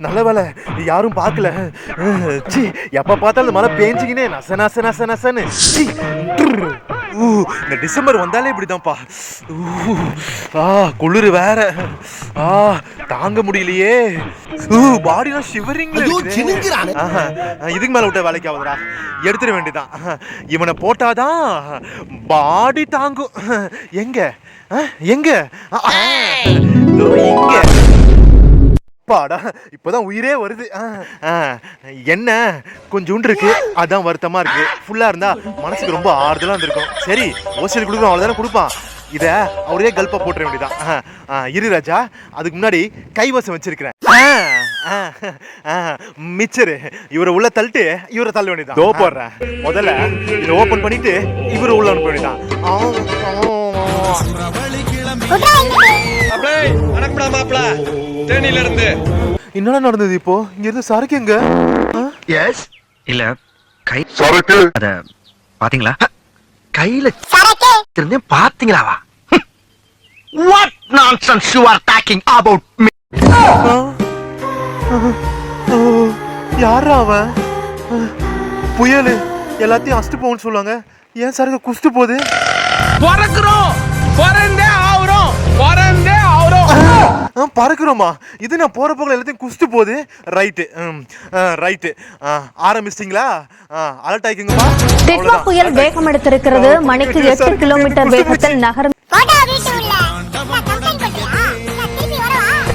நல்ல வேலை யாரும் பார்க்கல. எப்ப பார்த்தாலும் மழை பேஞ்சிக்கினே நச நச நச நசன்னு. இந்த டிசம்பர் வந்தாலே இப்படிதான்ப்பா. குளிர் வேற. தாங்க முடியலையே. பாடிலாம் ஷிவரிங். இதுக்கு மேல விட்ட வேலைக்கு ஆகுதுடா. எடுத்துட வேண்டியதான். இவனை போட்டாதான் பாடி தாங்கும். எங்க எங்க இங்க பாடா இப்பதான் உயிரே வருது. என்ன கொஞ்சோண்டு இருக்கு, அதான் வருத்தமா இருக்கு. ஃபுல்லா இருந்தா மனசுக்கு ரொம்ப ஆறுதலா இருந்திருக்கும். சரி ஓசியல் கொடுக்கணும், அவ்வளவுதானே கொடுப்பான். இத அவரே கல்பா போட்டுற வேண்டியதான். இரு ராஜா, அதுக்கு முன்னாடி கைவசம் வச்சிருக்கிறேன் மிச்சரு. இவரை உள்ள தள்ளிட்டு இவரை தள்ள வேண்டியதான். தோ போடுறேன். முதல்ல இதை ஓபன் பண்ணிட்டு இவரை உள்ள அனுப்ப வேண்டியதான். என்னடா நடந்தது இப்போ? இங்க இருந்து சரக்கு எங்க? இல்ல கை சரக்கு அத பாத்தீங்களா? கையில சரக்கு இருந்தே பாத்தீங்களாவா? What nonsense you are talking about me? யாரா அவன்? புயலு எல்லாத்தையும் அஸ்ட் போன்னு சொல்லுவாங்க. ஏன் சரக்கு குஸ்து போகுது? பறக்குறோமா? இது நான் போற போகல எல்லாத்தையும் குஸ்து போகுது. Right right. ஆரம்பிச்சிட்டீங்களா? அலர்ட் ஆயிக்குங்கப்பா. டிட்வா புயல் வேகம் எடுத்திருக்கிறது. மணிக்கு 8 கிலோமீட்டர் வேகத்தில் நகரும்.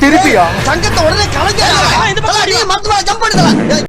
திருப்பியா? சங்கத்தை உடனே கலைஞர்